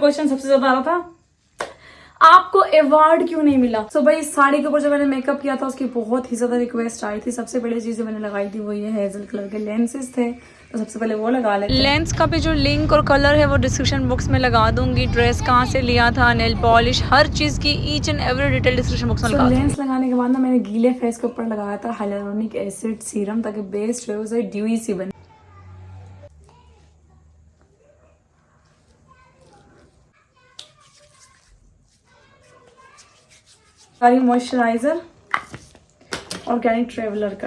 Question सबसे ज्यादा आ रहा था, आपको अवार्ड क्यों नहीं मिला। तो भाई साड़ी के ऊपर जब मैंने मेकअप किया था उसकी बहुत ही ज्यादा रिक्वेस्ट आई थी। सबसे पहले चीज जो मैंने लगाई थी वो ये हेजल कलर के लेंसेज थे, तो सबसे पहले वो लगा लेते हैं। लेंस का भी जो लिंक और कलर है वो डिस्क्रिप्शन बॉक्स में लगा दूंगी। ड्रेस कहाँ से लिया था, नेल पॉलिश, हर चीज की each and every detail description box में लगा दूंगी। लेंस लगाने के बाद ना मैंने गीले फेस के ऊपर लगाया था हाइलुरोनिक एसिड सीरम, ताकि बेस जो है उसे ड्यूई सी बने। मॉइस्चराइजर ऑर्गेनिक ट्रेवलर का।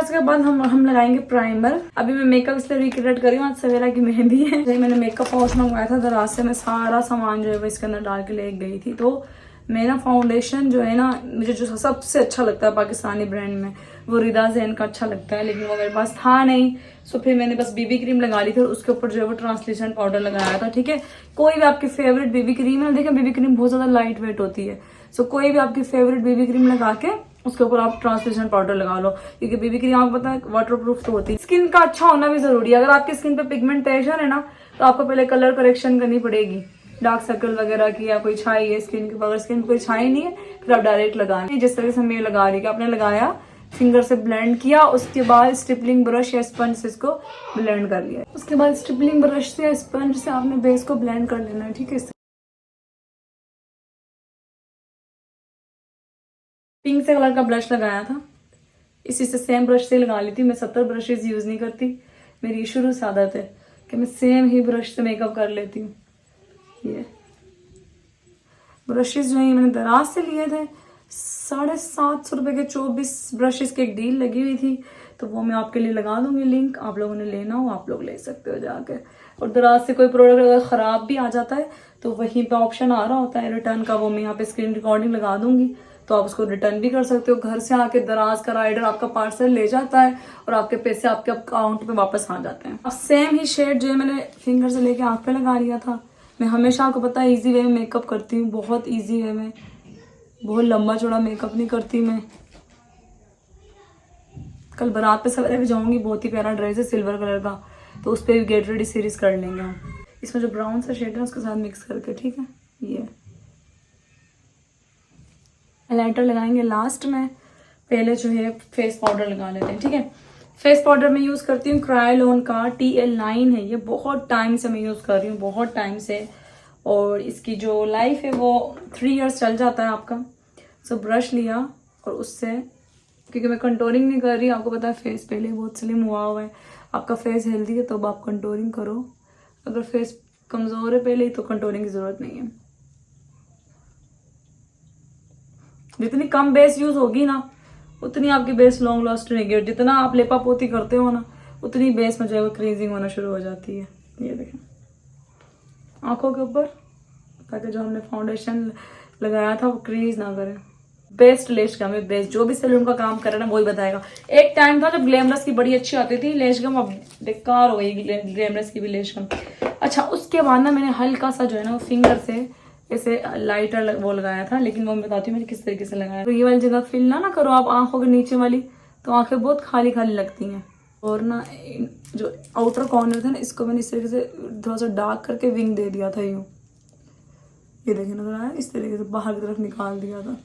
के बाद हम लगाएंगे प्राइमर। अभी मैं मेकअप इसलिए रिक्रिएट कर रही हूँ, आज सवेरा की मेहंदी है। मैंने मेकअप पाउच मंगवाया था दराज से, मैं सारा सामान जो है वो इसके अंदर डाल के ले गई थी। तो मेरा फाउंडेशन जो है ना, मुझे जो सबसे अच्छा लगता है पाकिस्तानी ब्रांड में वो रिदा ज़ैन का अच्छा लगता है, लेकिन वो मेरे पास था नहीं। सो फिर मैंने बस बीबी क्रीम लगा ली थी और उसके ऊपर जो है वो ट्रांसलेशन पाउडर लगाया था। ठीक है, कोई भी आपकी फेवरेट बेबी क्रीम है, देखिए बेबी क्रीम बहुत ज्यादा लाइट वेट होती है। सो कोई भी आपकी फेवरेट बेबी क्रीम लगा के उसके ऊपर आप ट्रांसलेशन पाउडर लगा लो, क्योंकि बेबी क्रीम आपको पता है वाटर प्रूफ तो होती है। स्किन का अच्छा होना भी जरूरी है। अगर आपकी स्किन पे पिगमेंटेशन है ना, तो आपको पहले कलर करेक्शन करनी पड़ेगी, डार्क सर्कल वगैरह की, या कोई छाई है स्किन के। अगर स्किन कोई छाई नहीं है फिर आप डायरेक्ट लगाएं, जिस तरह से मैं लगा रही, आपने लगाया, फिंगर से ब्लेंड किया, उसके बाद स्टिपलिंग ब्रश या स्पंज से इसको ब्लेंड कर लिया। उसके बाद स्टिपलिंग ब्रश से या स्पंज से आपने बेस को ब्लेंड कर लेना है। ठीक है, पिंक से कलर का ब्लश लगाया था, इसी से सेम ब्रश से लगा ली थी। मैं 70 ब्रशेज यूज नहीं करती, मेरी शुरू से आदत है कि मैं सेम ही ब्रश से मेकअप कर लेती हूँ। ये ब्रशेज जो है मैंने दराज से लिए थे, 750 रुपए के 24 ब्रशेज की एक डील लगी हुई थी, तो वो मैं आपके लिए लगा दूंगी लिंक। आप लोगों ने लेना हो आप लोग ले सकते हो जाके। और दराज से कोई प्रोडक्ट अगर खराब भी आ जाता है तो वहीं पे ऑप्शन आ रहा होता है रिटर्न का, वो मैं यहाँ पे स्क्रीन रिकॉर्डिंग लगा दूंगी, तो आप उसको रिटर्न भी कर सकते हो। घर से आके दराज का राइडर आपका पार्सल ले जाता है और आपके पैसे आपके अकाउंट में वापस आ जाते हैं। अब सेम ही शेड जो है मैंने फिंगर से लेके आंख पे लगा लिया था। मैं हमेशा आपको पता है इजी वे में मेकअप करती हूँ, बहुत इजी वे में, बहुत लंबा चौड़ा मेकअप नहीं करती मैं। कल बारात पे सवेरे भी जाऊंगी, बहुत ही प्यारा ड्रेस है सिल्वर कलर का, तो उस पर भी गेट रेडी सीरीज कर लेंगे हम। इसमें जो ब्राउन सा शेड है उसके साथ मिक्स करके। ठीक है, ये हाइलाइटर लगाएंगे लास्ट में, पहले जो है फेस पाउडर लगा लेते हैं। ठीक है, फेस पाउडर मैं यूज करती हूँ क्रायोलॉन का TL9 है, ये बहुत टाइम से मैं यूज कर रही हूँ, बहुत टाइम से, और इसकी जो लाइफ है वो 3 इयर्स चल जाता है आपका। सो ब्रश लिया और उससे, क्योंकि मैं कंटोरिंग नहीं कर रही, आपको पता है फेस पहले बहुत स्लिम हुआ है, आपका फेस हेल्दी है तो आप कंटोरिंग करो। अगर फेस कमजोर है पहले ही तो कंटोरिंग की जरूरत नहीं है। जितनी कम बेस यूज होगी ना उतनी आपकी बेस लॉन्ग लास्ट रहेगी, और जितना आप लेपा पोती करते हो ना उतनी बेस में जो है वो क्रीजिंग होना शुरू हो जाती है। ये देखें आंखों के ऊपर, ताकि जो हमने फाउंडेशन लगाया था वो क्रीज ना करे। बेस्ट लेश गम है, बेस्ट। जो भी सैलून का काम करे ना वही बताएगा। एक टाइम था जब ग्लैमरस की बड़ी अच्छी आती थी लेश गम, अब बेकार हो गई ग्लैमरस की भी लेश गम। अच्छा, उसके बाद ना मैंने हल्का सा जो है ना वो फिंगर से ऐसे लाइटर वो लगाया था, लेकिन वो मैं बताती हूँ मैंने किस तरीके से लगाया। तो ये वाली जगह फिल ना करो आप आंखों के नीचे वाली, तो आंखें बहुत खाली खाली लगती हैं। और ना जो आउटर कॉर्नर था ना, इसको मैंने इस तरीके से थोड़ा सा डार्क करके विंग दे दिया था यूं, ये देखिए नजर आया, इस तरीके से बाहर की तरफ निकाल दिया था।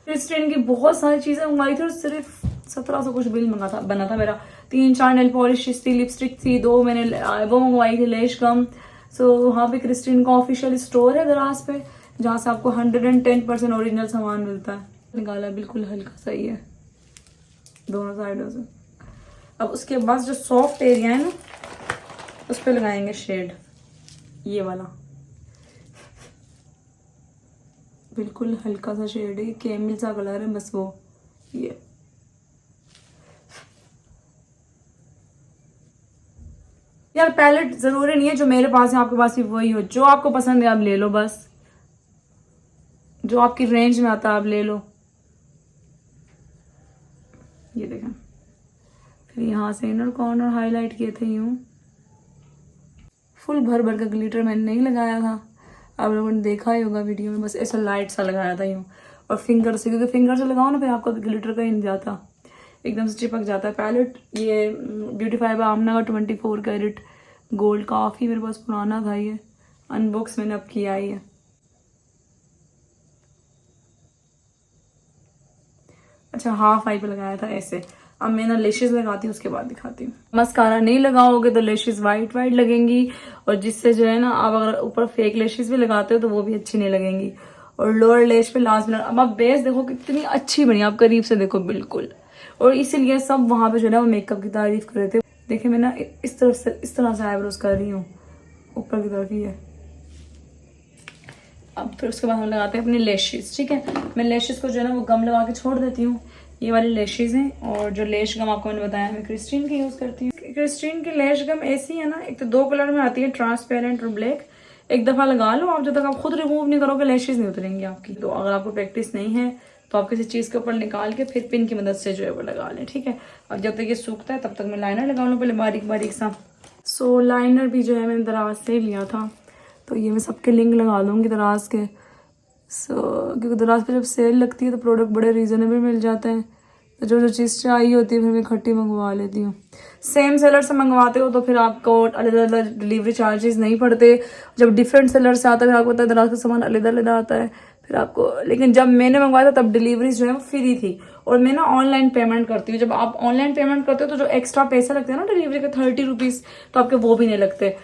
क्रिस्टियन की बहुत सारी चीजें मंगवाई थी और सिर्फ 1700 कुछ बिल बना था मेरा। 3-4 नेल पॉलिश थी, लिपस्टिक थी, 2 मैंने वो मंगवाई थी लेश गम। सो वहाँ पे क्रिस्टियन का ऑफिशियल स्टोर है दराज पे, जहाँ से आपको 110% ओरिजिनल सामान मिलता है। निकाला बिल्कुल हल्का सही है दोनों साइडों से। अब उसके बाद जो सॉफ्ट एरिया है ना उस पर लगाएंगे शेड, ये वाला बिल्कुल हल्का सा शेड है, कैमल सा कलर है बस वो। ये यार पैलेट जरूरी नहीं है जो मेरे पास है आपके पास भी वही हो, जो आपको पसंद है आप ले लो, बस जो आपकी रेंज में आता है आप ले लो। ये देखें, फिर यहाँ से इनर कॉर्नर हाईलाइट किए थे यूं। फुल भर भर का ग्लिटर मैंने नहीं लगाया था, आप लोगों ने देखा ही होगा वीडियो में, बस ऐसा लाइट सा लगाया था यूं। और फिंगर से, क्योंकि फिंगर से लगाओ ना फिर आपका ग्लिटर का ही नहीं जाता, एकदम से चिपक जाता है। पैलेट ये ब्यूटीफाई बाय आमना का 24 कैरेट गोल्ड, काफ़ी मेरे पास पुराना था ये, अनबॉक्स मैंने अब किया ही है। अच्छा हाफ आई पे लगाया था ऐसे। अब मैं ना लेशेस लगाती हूँ, उसके बाद दिखाती हूँ। मस्कारा नहीं लगाओगे तो लेशेस वाइट वाइट लगेंगी, और जिससे जो है ना आप अगर ऊपर फेक लेशेस भी लगाते हो तो वो भी अच्छी नहीं लगेंगी। और लोअर लेश पे लास्ट में अब आप बेस देखो कितनी अच्छी बनी, आप करीब से देखो बिल्कुल। और इसीलिए सब वहां पे जो है ना वो मेकअप की तारीफ कर रहे थे। देखिए मैं ना इस तरफ से इस तरह से आईब्रोज कर रही हूँ, ऊपर की तरफ ही है। अब फिर उसके बाद हम लगाते हैं अपने लेशेस। ठीक है, मैं लेशेस को जो है ना वो गम लगा के छोड़ देती हूँ। ये वाली लेशेस हैं, और जो लेश गम आपको मैंने बताया मैं क्रिस्टीन की यूज़ करती हूँ। क्रिस्टीन की लेश गम ऐसी है ना, एक तो 2 कलर में आती है, ट्रांसपेरेंट और ब्लैक। एक दफ़ा लगा लो आप, जब तक आप खुद रिमूव नहीं करोगे लेशेस नहीं उतरेंगी आपकी। तो अगर आपको प्रैक्टिस नहीं है तो आप किसी चीज़ के ऊपर निकाल के फिर पिन की मदद से जो है वो लगा लें। ठीक है, और जब तक ये सूखता है तब तक मैं लाइनर लगा लूँ पहले बारीक बारीक सा। सो लाइनर भी जो है मैंने दराज से लिया था, तो ये मैं सबके लिंक लगा दूँगी दराज के। क्योंकि दराज पे जब सेल लगती है तो प्रोडक्ट बड़े रीज़नेबल मिल जाते हैं, तो जो जो चीज़ चाहिए होती है फिर मैं इकट्ठी मंगवा लेती हूँ। सेम सेलर से मंगवाते हो तो फिर आपको अलग अलग डिलीवरी चार्जेस नहीं पड़ते। जब डिफरेंट सेलर से आता है फिर आपको पता है दराज का सामान अलग अलग आता है फिर आपको। लेकिन जब मैंने मंगवाया था तब डिलीवरी जो है वो फ्री थी, और मैं ना ऑनलाइन पेमेंट करती हूँ। जब आप ऑनलाइन पेमेंट करते हो तो जो एक्स्ट्रा पैसे लगते हैं ना डिलीवरी के 30 रुपीज़, तो आपके वो भी नहीं लगते।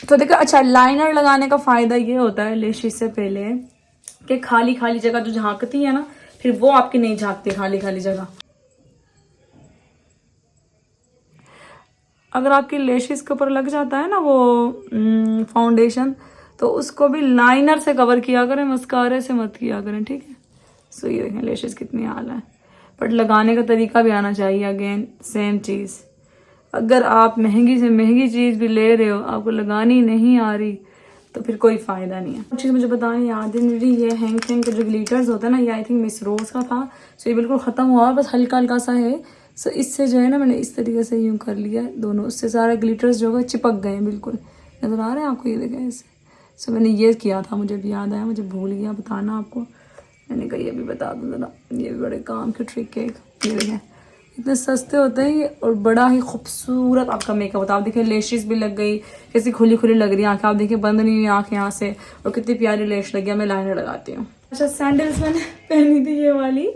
तो देखो अच्छा, लाइनर लगाने का फ़ायदा ये होता है लेशिस से पहले कि खाली खाली जगह जो झांकती है ना, फिर वो आपकी नहीं झांकती खाली खाली जगह। अगर आपकी लेशिस के ऊपर लग जाता है ना वो फाउंडेशन, तो उसको भी लाइनर से कवर किया करें, मस्कारे से मत किया करें। ठीक है, सो ये देखें लेशिस कितनी आला है, बट लगाने का तरीका भी आना चाहिए। अगेन सेम चीज़, अगर आप महंगी से महंगी चीज़ भी ले रहे हो, आपको लगानी नहीं आ रही तो फिर कोई फ़ायदा नहीं है। चीज़ मुझे बताने याद ही नहीं रही, ये हैंग थैंग के जो ग्लिटर्स होते हैं ना, ये आई थिंक मिस रोज़ का था। सो ये बिल्कुल ख़त्म हुआ, बस हल्का हल्का सा है। सो इससे जो है ना मैंने इस तरीके से यूँ कर लिया है दोनों, उससे सारे ग्लिटर्स जो है चिपक गए हैं बिल्कुल। नज़र आ रहे हैं आपको, ये देखें ऐसे। सो मैंने ये किया था, मुझे भी याद आया, मुझे भूल गया बताना आपको। मैंने कहा ये भी बता दूँ ज़रा, ये भी बड़े काम की ट्रिक है। ये देखें इतने सस्ते होते हैं ये, और बड़ा ही खूबसूरत आपका मेकअप होता है। आप देखिए लेशेस भी लग गई, कैसी खुली खुली लग रही है आँखें, आप देखिए बंद नहीं हुई आँखें यहाँ से, और कितनी प्यारी लेश लगी है। मैं लाइनर लगाती हूँ। अच्छा सैंडल्स मैंने पहनी थी ये वाली,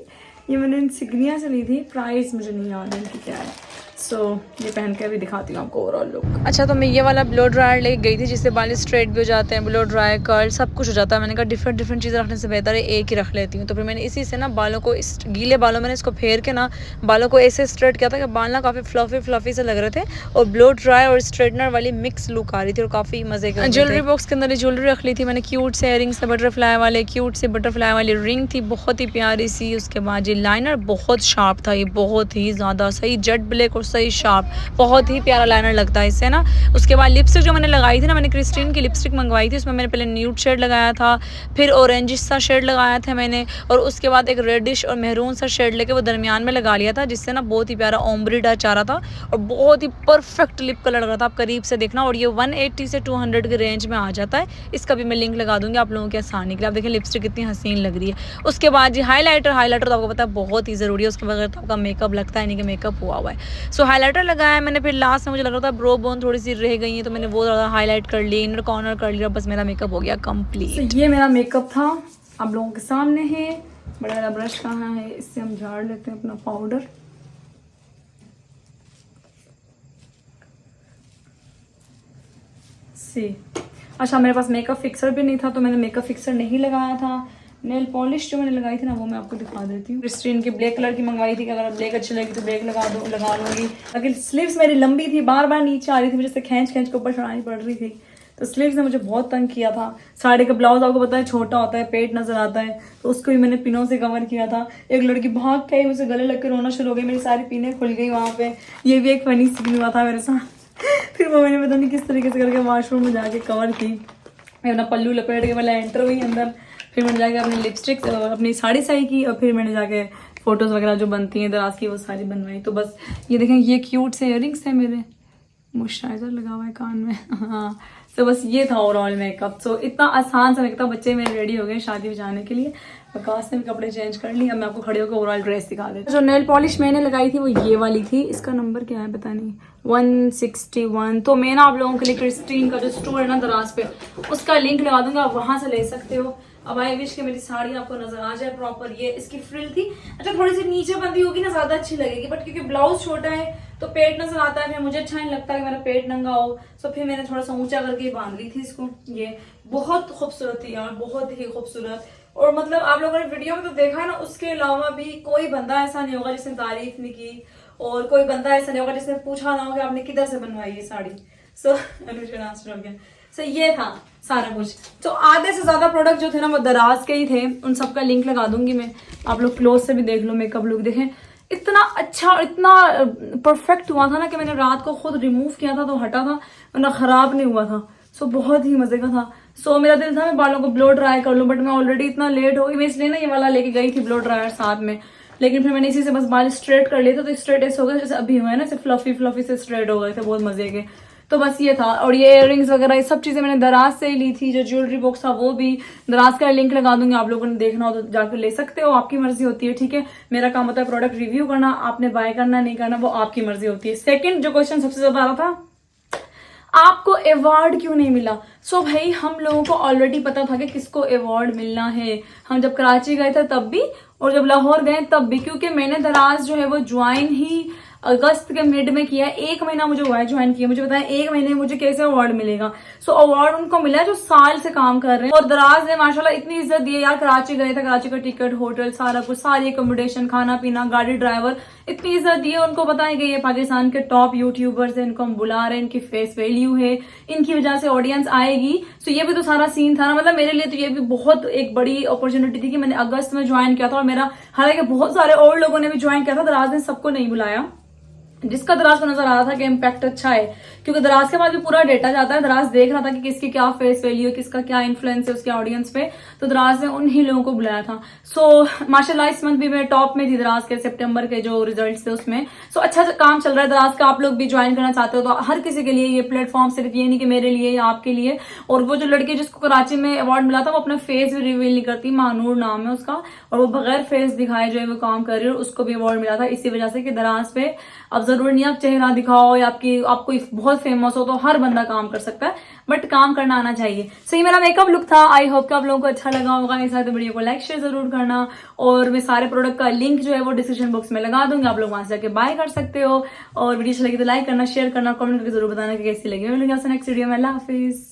ये मैंने इंसिग्निया से ली थी, प्राइस मुझे नहीं याद है इनकी क्या है। सो ये पहन के भी दिखाती हूँ आपको ओवरऑल लुक। अच्छा तो मैं ये वाला ब्लो ड्रायर लेके गई थी जिससे बाल स्ट्रेट भी हो जाते हैं, ब्लो ड्राई कर्ल सब कुछ हो जाता है। मैंने कहा डिफरेंट डिफरेंट चीज़ें रखने से बेहतर है एक ही रख लेती हूँ। तो फिर मैंने इसी से ना बालों को, इस गीले बालों मैंने इसको फेर के ना बालों को ऐसे स्ट्रेट किया था कि बाल ना काफ़ी फ्लफी फ्लफी से लग रहे थे, और ब्लो ड्राई और स्ट्रेटनर वाली मिक्स लुक आ रही थी और काफ़ी मज़े का। ज्वेलरी बॉक्स के अंदर ज्वेलरी रख ली थी मैंने, क्यूट से इयरिंग्स से बटरफ्लाई वाले, क्यूट से बटरफ्लाई वाली रिंग थी बहुत ही प्यारी सी। उसके बाद ये लाइनर बहुत शार्प था, ये बहुत ही ज़्यादा सही जेट ब्लैक और सही शार्प, बहुत ही प्यारा लाइनर लगता है इससे ना। उसके बाद लिपस्टिक जो मैंने लगाई थी ना, मैंने क्रिस्टीन की लिपस्टिक मंगवाई थी, उसमें मैंने पहले न्यूड शेड लगाया था, फिर ऑरेंजिश सा शेड लगाया था मैंने, और उसके बाद एक रेडिश और मेहरून सा शेड लेके वो दरमियान में लगा लिया था, जिससे ना बहुत ही प्यारा ओम्ब्री टच आ रहा था और बहुत ही परफेक्ट लिप कलर लग रहा था। आप करीब से देखना, और ये 180 से 200 के रेंज में आ जाता है। इसका भी मैं लिंक लगा दूंगी आप लोगों की आसानी के लिए। आप देखें लिपस्टिक कितनी हसीन लग रही है। उसके बाद जी हाईलाइटर तो आपको पता है बहुत ही ज़रूरी है, उसके बगैर तो आपका मेकअप लगता है नहीं कि मेकअप हुआ है। सो हाईलाइटर लगाया मैंने, फिर लास्ट में मुझे लग रहा था ब्रो बोन थोड़ी सी रह गई है तो मैंने वो ज़्यादा हाईलाइट कर ली, इनर कॉर्नर कर लिया, बस मेरा मेकअप हो गया कंप्लीट। ये मेरा मेकअप था, आप लोगों के सामने है। बड़ा वाला ब्रश कहाँ है, इससे हम झाड़ लेते हैं अपना पाउडर। अच्छा मेरे पास मेकअप फिक्सर भी नहीं था तो मैंने मेकअप फिक्सर नहीं लगाया था। नेल पॉलिश जो मैंने लगाई थी ना वो मैं आपको दिखा देती हूँ। क्रिस्टीन की ब्लैक कलर की मंगवाई थी कि अगर ब्लैक अच्छी लगी तो ब्लैक लगा लूँगी। लेकिन स्लीव्स मेरी लंबी थी, बार बार नीचे आ रही थी, मुझे से खींच के ऊपर चढ़ानी पड़ रही थी, तो स्लीव्स ने मुझे बहुत तंग किया था। साड़ी का ब्लाउज आपको पता है छोटा होता है, पेट नजर आता है, तो उसको भी मैंने पिनों से कवर किया था। एक लड़की भाग के आई, मुझे गले लग के रोना शुरू हो गई, मेरी सारी पिनें खुल गई वहाँ पे। ये भी एक फनी सीन हुआ था मेरे साथ। फिर वो मैंने पता नहीं किस तरीके से करके वॉशरूम में जाके कवर की। मैं अपना पल्लू लपेट के पहले एंटर हुई अंदर, फिर मैंने जाके अपनी लिपस्टिक अपनी साड़ी सही की, और फिर मैंने जाके फ़ोटोज़ वगैरह जो बनती हैं दराज की वो सारी बनवाई। तो बस ये देखें ये क्यूट से इयरिंग्स हैं मेरे, मॉइस्चराइजर लगा हुआ है कान में। हाँ तो बस ये था ओवरऑल मेकअप। सो इतना आसान सा मेकअप, बच्चे मेरे रेडी हो गए शादी में जाने के लिए। विकास ने भी कपड़े चेंज कर लिए। अब मैं आपको खड़े होकर ओवरऑल ड्रेस दिखा देती हूँ। जो नेल पॉलिश मैंने लगाई थी वो ये वाली थी, इसका नंबर क्या है पता नहीं, 161। तो मैं ना आप लोगों के लिए क्रिस्टीन का जो स्टोर है ना दराज पे, उसका लिंक लगा दूंगा, आप वहां से ले सकते हो। अब आई विश कि मेरी साड़ी आपको नजर आ जाए प्रॉपर। ये इसकी फ्रिल थी, अच्छा थोड़ी सी नीचे बंदी होगी ना ज्यादा अच्छी लगेगी, बट क्योंकि ब्लाउज छोटा है तो पेट नजर आता है, फिर मुझे अच्छा नहीं लगता कि मेरा पेट नंगा हो, तो फिर मैंने थोड़ा सा ऊंचा करके बांध ली थी इसको। ये बहुत खूबसूरत थी यार, बहुत ही खूबसूरत। और मतलब आप लोगों ने वीडियो में तो देखा ना, उसके अलावा भी कोई बंदा ऐसा नहीं होगा जिसने तारीफ नहीं की, और कोई बंदा ऐसा नहीं होगा जिसने पूछा ना हो कि आपने किधर से बनवाई ये साड़ी। सो सो ये था सारा कुछ। तो आधे से ज्यादा प्रोडक्ट जो थे ना वो दराज के ही थे, उन सबका लिंक लगा दूंगी मैं, आप लोग क्लोज से भी देख लो, मेकअप लुक देखें। इतना अच्छा और इतना परफेक्ट हुआ था ना कि मैंने रात को खुद रिमूव किया था तो हटा था, वरना खराब नहीं हुआ था। सो बहुत ही मजे का था। सो मेरा दिल था मैं बालों को ब्लो ड्राई कर लूं, बट मैं ऑलरेडी इतना लेट हो गई, मैं इसलिए ना ये वाला लेके गई थी ब्लो ड्रायर साथ में, लेकिन फिर मैंने इसी से बस बाल स्ट्रेट कर लिए थे, तो स्ट्रेट ऐसे हो गए जैसे अभी हुए हैं ना, ऐसे फ्लफी फ्लफी से स्ट्रेट हो गए थे, बहुत मजे के। तो बस ये था। और ये इयररिंग्स वगैरह ये सब चीजें मैंने दराज से ही ली थी। जो ज्वेलरी बॉक्स था वो भी दराज का लिंक लगा दूंगी, आप लोगों ने देखना हो तो जाकर ले सकते हो, आपकी मर्जी होती है, ठीक है। मेरा काम होता है प्रोडक्ट रिव्यू करना, आपने बाय करना नहीं करना वो आपकी मर्जी होती है। सेकंड जो क्वेश्चन सबसे ज्यादा आ रहा था, आपको अवार्ड क्यों नहीं मिला। सो भाई हम लोगों को ऑलरेडी पता था कि किसको अवार्ड मिलना है। हम जब कराची गए थे तब भी, और जब लाहौर गए तब भी, क्योंकि मैंने दराज जो है वो ज्वाइन ही अगस्त के मिड में किया है, 1 महीना मुझे हुआ है ज्वाइन किया। मुझे बताया 1 महीने में मुझे कैसे अवार्ड मिलेगा। सो अवार्ड उनको मिला है जो साल से काम कर रहे हैं। और दराज ने माशाल्लाह इतनी इज्जत दी है यार। कराची गए थे, कराची का टिकट, होटल, सारा कुछ, सारी अकोमोडेशन, खाना पीना, गाड़ी, ड्राइवर, इतनी इज्जत दी है। उनको पता है कि ये पाकिस्तान के टॉप यूट्यूबर्स हैं, इनको हम बुला रहे हैं, इनकी फेस वैल्यू है, इनकी वजह से ऑडियंस आएगी। सो ये भी तो सारा सीन था ना। मतलब मेरे लिए तो ये भी बहुत एक बड़ी अपॉर्चुनिटी थी कि मैंने अगस्त में ज्वाइन किया था, और मेरा हालांकि बहुत सारे और लोगों ने भी ज्वाइन किया था, दराज ने सबको नहीं बुलाया। जिसका दराज को नजर आ रहा था कि इम्पैक्ट अच्छा है, क्योंकि दराज के बाद भी पूरा डेटा जाता है। दराज देख रहा था कि किसकी क्या फेस वैल्यू है, किसका क्या इन्फ्लुएंस है उसके ऑडियंस पे, तो दराज ने उन्हीं लोगों को बुलाया था। सो माशाल्लाह इस मंथ भी मैं टॉप में थी दराज के, सितंबर के जो रिजल्ट्स थे उसमें। सो अच्छा काम चल रहा है दराज का। आप लोग भी ज्वाइन करना चाहते हो तो हर किसी के लिए ये प्लेटफॉर्म, सिर्फ ये नहीं कि मेरे लिए या आपके लिए। और वो जो लड़की जिसको कराची में अवार्ड मिला था वो अपना फेस भी रिवील नहीं करती, मानूर नाम है उसका, और वो बगैर फेस दिखाए जो है वो काम कर रही है, और उसको भी अवार्ड मिला था इसी वजह से कि दराज पे अब जरूरी नहीं आप चेहरा दिखाओ या आप कोई बहुत फेमस हो तो हर बंदा काम कर सकता है, बट काम करना आना चाहिए। सही मेरा मेकअप लुक था। आई होप कि आप लोगों को अच्छा लगा होगा। इस साथ वीडियो को लाइक शेयर जरूर करना, और मैं सारे प्रोडक्ट का लिंक जो है वो डिस्क्रिप्शन बॉक्स में लगा दूंगी, आप लोग वहां से जाके बाय कर सकते हो। और वीडियो अच्छी लगी तो लाइक करना, शेयर करना, कमेंट करके जरूर बताना कि कैसी लगी। मैं मिलूंगी आपसे नेक्स्ट वीडियो में। अल्लाह हाफिज।